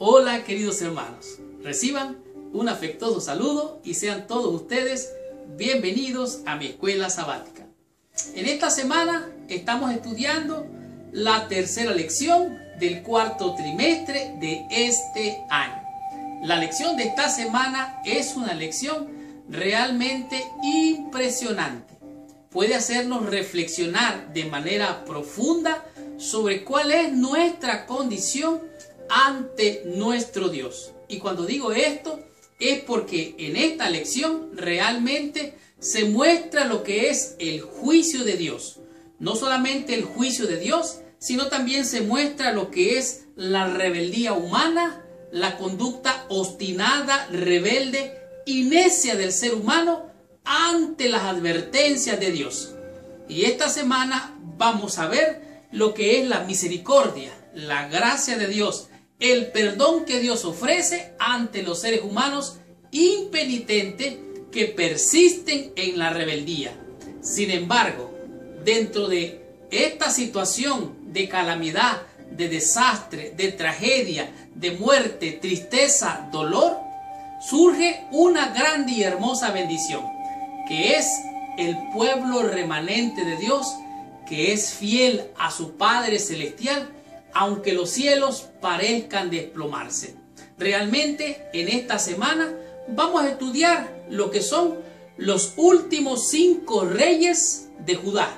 Hola queridos hermanos, reciban un afectuoso saludo y sean todos ustedes bienvenidos a mi escuela sabática. En esta semana estamos estudiando la tercera lección del cuarto trimestre de este año. La lección de esta semana es una lección realmente impresionante. Puede hacernos reflexionar de manera profunda sobre cuál es nuestra condición ante nuestro Dios. Y cuando digo esto, es porque en esta lección realmente se muestra lo que es el juicio de Dios. No solamente el juicio de Dios, sino también se muestra lo que es la rebeldía humana, la conducta obstinada, rebelde y necia del ser humano ante las advertencias de Dios. Y esta semana vamos a ver lo que es la misericordia, la gracia de Dios, el perdón que Dios ofrece ante los seres humanos impenitentes que persisten en la rebeldía. Sin embargo, dentro de esta situación de calamidad, de desastre, de tragedia, de muerte, tristeza, dolor, surge una grande y hermosa bendición, que es el pueblo remanente de Dios, que es fiel a su Padre Celestial, aunque los cielos parezcan desplomarse. Realmente en esta semana vamos a estudiar lo que son los últimos 5 reyes de Judá.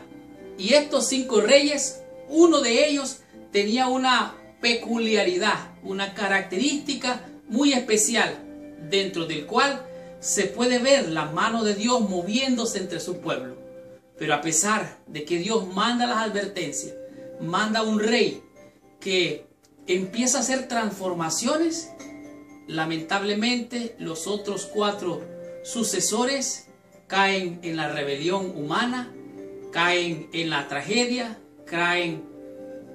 Y estos 5 reyes, uno de ellos tenía una peculiaridad, una característica muy especial, dentro del cual se puede ver la mano de Dios moviéndose entre su pueblo. Pero a pesar de que Dios manda las advertencias, manda un rey que empieza a hacer transformaciones, lamentablemente los otros 4 sucesores caen en la rebelión humana, caen en la tragedia, caen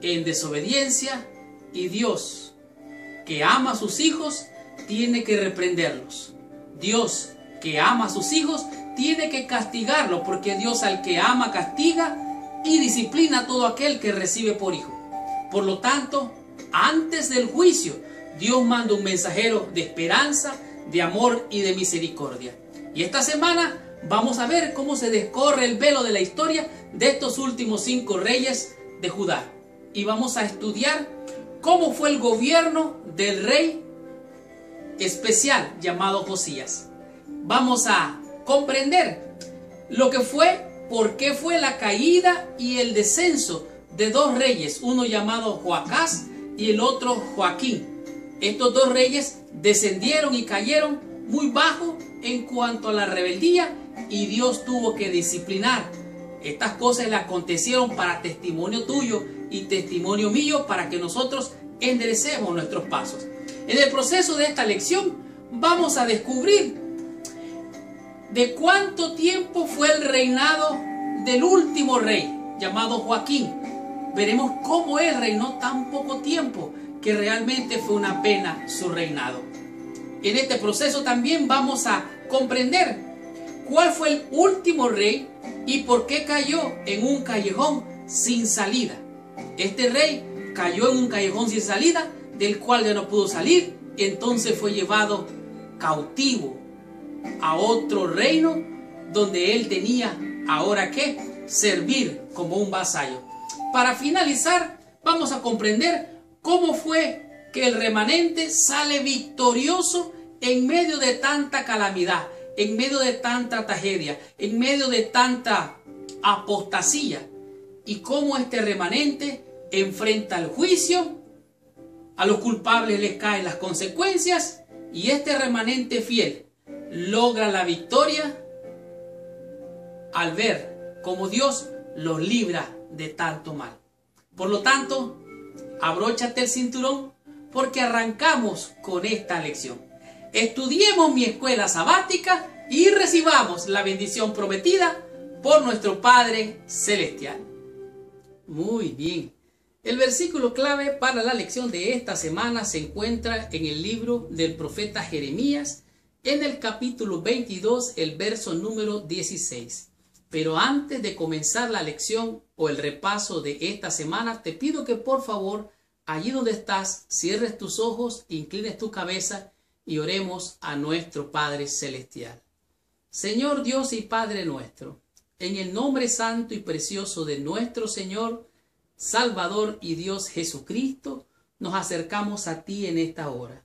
en desobediencia, y Dios, que ama a sus hijos, tiene que reprenderlos. Dios, que ama a sus hijos, tiene que castigarlos, porque Dios al que ama castiga y disciplina a todo aquel que recibe por hijo. Por lo tanto, antes del juicio, Dios manda un mensajero de esperanza, de amor y de misericordia. Y esta semana vamos a ver cómo se descorre el velo de la historia de estos últimos 5 reyes de Judá. Y vamos a estudiar cómo fue el gobierno del rey especial llamado Josías. Vamos a comprender lo que fue, por qué fue la caída y el descenso de 2 reyes, uno llamado Joacás y el otro Joaquín. Estos 2 reyes descendieron y cayeron muy bajo en cuanto a la rebeldía, y Dios tuvo que disciplinar. Estas cosas le acontecieron para testimonio tuyo y testimonio mío, para que nosotros enderecemos nuestros pasos. En el proceso de esta lección vamos a descubrir de cuánto tiempo fue el reinado del último rey llamado Joaquín. Veremos cómo él reinó tan poco tiempo, que realmente fue una pena su reinado. En este proceso también vamos a comprender cuál fue el último rey y por qué cayó en un callejón sin salida. Este rey cayó en un callejón sin salida, del cual ya no pudo salir, y entonces fue llevado cautivo a otro reino, donde él tenía ahora que servir como un vasallo. Para finalizar, vamos a comprender cómo fue que el remanente sale victorioso en medio de tanta calamidad, en medio de tanta tragedia, en medio de tanta apostasía, y cómo este remanente enfrenta el juicio, a los culpables les caen las consecuencias, y este remanente fiel logra la victoria al ver cómo Dios los libra de tanto mal. Por lo tanto, abróchate el cinturón, porque arrancamos con esta lección. Estudiemos mi escuela sabática y recibamos la bendición prometida por nuestro Padre Celestial. Muy bien. El versículo clave para la lección de esta semana se encuentra en el libro del profeta Jeremías, en el capítulo 22, el verso número 16. Pero antes de comenzar la lección o el repaso de esta semana, te pido que por favor allí donde estás, cierres tus ojos, inclines tu cabeza y oremos a nuestro Padre Celestial. Señor Dios y Padre nuestro, en el nombre santo y precioso de nuestro Señor, Salvador y Dios Jesucristo, nos acercamos a ti en esta hora,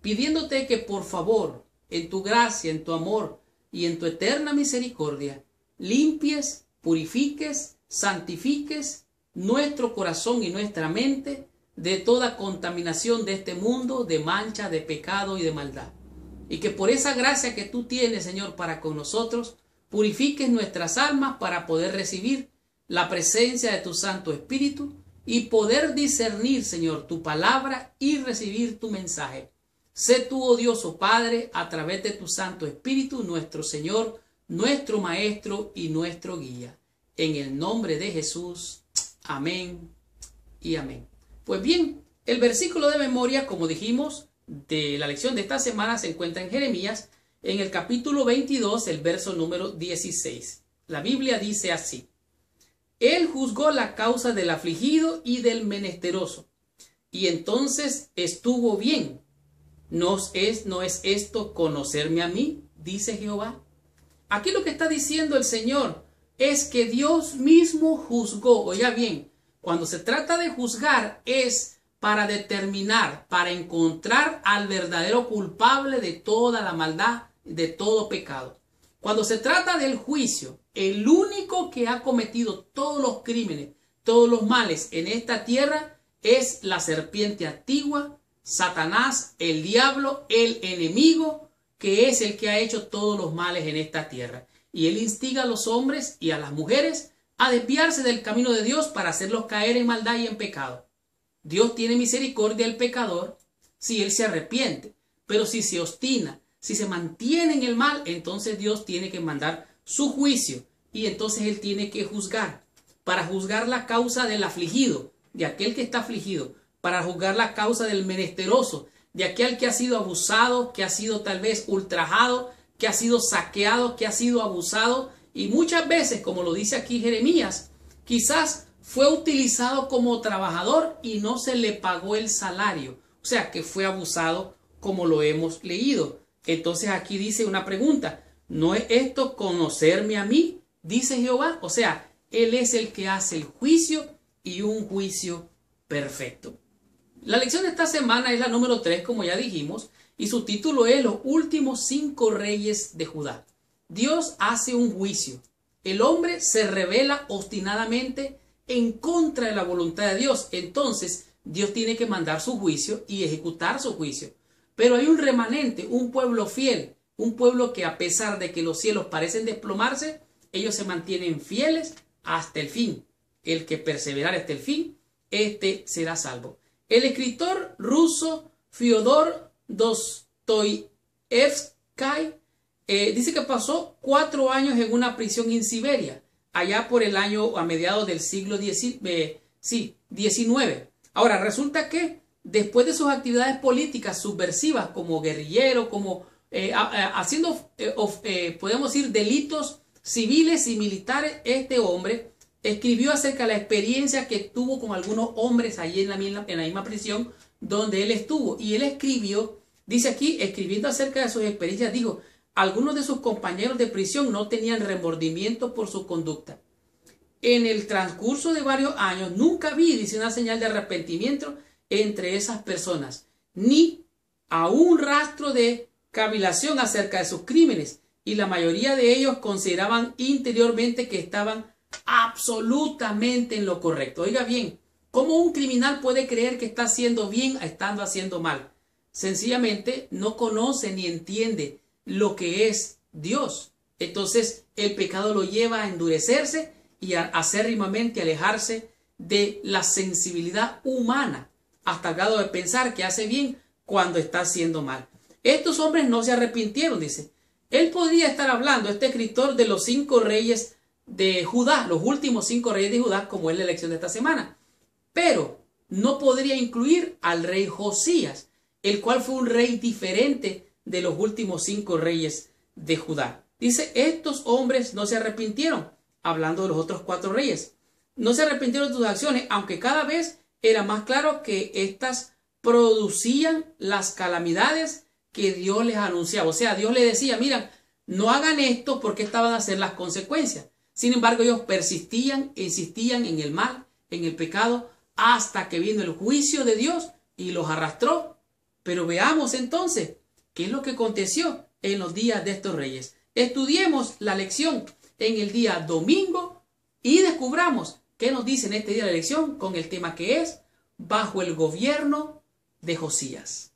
pidiéndote que por favor, en tu gracia, en tu amor y en tu eterna misericordia, limpies, purifiques, santifiques nuestro corazón y nuestra mente de toda contaminación de este mundo, de mancha, de pecado y de maldad. Y que por esa gracia que tú tienes, Señor, para con nosotros, purifiques nuestras almas para poder recibir la presencia de tu Santo Espíritu y poder discernir, Señor, tu palabra y recibir tu mensaje. Sé tú, oh Dios, oh Padre, a través de tu Santo Espíritu, nuestro Señor, nuestro Maestro y nuestro Guía. En el nombre de Jesús. Amén y amén. Pues bien, el versículo de memoria, como dijimos, de la lección de esta semana se encuentra en Jeremías, en el capítulo 22, el verso número 16. La Biblia dice así: Él juzgó la causa del afligido y del menesteroso, y entonces estuvo bien. ¿No es esto conocerme a mí? Dice Jehová. Aquí lo que está diciendo el Señor es que Dios mismo juzgó. Oiga bien, cuando se trata de juzgar es para determinar, para encontrar al verdadero culpable de toda la maldad, de todo pecado. Cuando se trata del juicio, el único que ha cometido todos los crímenes, todos los males en esta tierra es la serpiente antigua, Satanás, el diablo, el enemigo, que es el que ha hecho todos los males en esta tierra. Y él instiga a los hombres y a las mujeres a desviarse del camino de Dios para hacerlos caer en maldad y en pecado. Dios tiene misericordia del pecador si él se arrepiente, pero si se obstina, si se mantiene en el mal, entonces Dios tiene que mandar su juicio y entonces él tiene que juzgar, para juzgar la causa del afligido, de aquel que está afligido, para juzgar la causa del menesteroso, de aquel que ha sido abusado, que ha sido tal vez ultrajado, que ha sido saqueado, que ha sido abusado, y muchas veces, como lo dice aquí Jeremías, quizás fue utilizado como trabajador y no se le pagó el salario, o sea que fue abusado, como lo hemos leído. Entonces aquí dice una pregunta: ¿no es esto conocerme a mí? Dice Jehová. O sea, él es el que hace el juicio y un juicio perfecto. La lección de esta semana es la número 3, como ya dijimos, y su título es Los últimos 5 reyes de Judá. Dios hace un juicio. El hombre se rebela obstinadamente en contra de la voluntad de Dios. Entonces, Dios tiene que mandar su juicio y ejecutar su juicio. Pero hay un remanente, un pueblo fiel, un pueblo que a pesar de que los cielos parecen desplomarse, ellos se mantienen fieles hasta el fin. El que perseverar hasta el fin, este será salvo. El escritor ruso Fyodor Dostoyevsky dice que pasó 4 años en una prisión en Siberia, allá por el año a mediados del siglo XIX. Ahora, resulta que después de sus actividades políticas subversivas como guerrillero, como haciendo, podemos decir, delitos civiles y militares, este hombre escribió acerca de la experiencia que tuvo con algunos hombres allí en la misma prisión donde él estuvo. Y él escribió, dice aquí, escribiendo acerca de sus experiencias, dijo: algunos de sus compañeros de prisión no tenían remordimiento por su conducta. En el transcurso de varios años nunca vi, dice, una señal de arrepentimiento entre esas personas, ni a un rastro de cavilación acerca de sus crímenes, y la mayoría de ellos consideraban interiormente que estaban absolutamente en lo correcto. Oiga bien, ¿cómo un criminal puede creer que está haciendo bien estando haciendo mal? Sencillamente no conoce ni entiende lo que es Dios. Entonces el pecado lo lleva a endurecerse y a acérrimamente alejarse de la sensibilidad humana, hasta el grado de pensar que hace bien cuando está haciendo mal. Estos hombres no se arrepintieron, dice. Él podría estar hablando, este escritor, de los 5 reyes de Judá, los últimos 5 reyes de Judá, como es la lección de esta semana. Pero no podría incluir al rey Josías, el cual fue un rey diferente de los últimos 5 reyes de Judá. Dice, estos hombres no se arrepintieron, hablando de los otros 4 reyes. No se arrepintieron de sus acciones, aunque cada vez era más claro que éstas producían las calamidades que Dios les anunciaba. O sea, Dios les decía, mira, no hagan esto porque estas van a ser las consecuencias. Sin embargo, ellos persistían, insistían en el mal, en el pecado, hasta que vino el juicio de Dios y los arrastró. Pero veamos entonces qué es lo que aconteció en los días de estos reyes. Estudiemos la lección en el día domingo y descubramos qué nos dice en este día de la lección con el tema que es bajo el gobierno de Josías.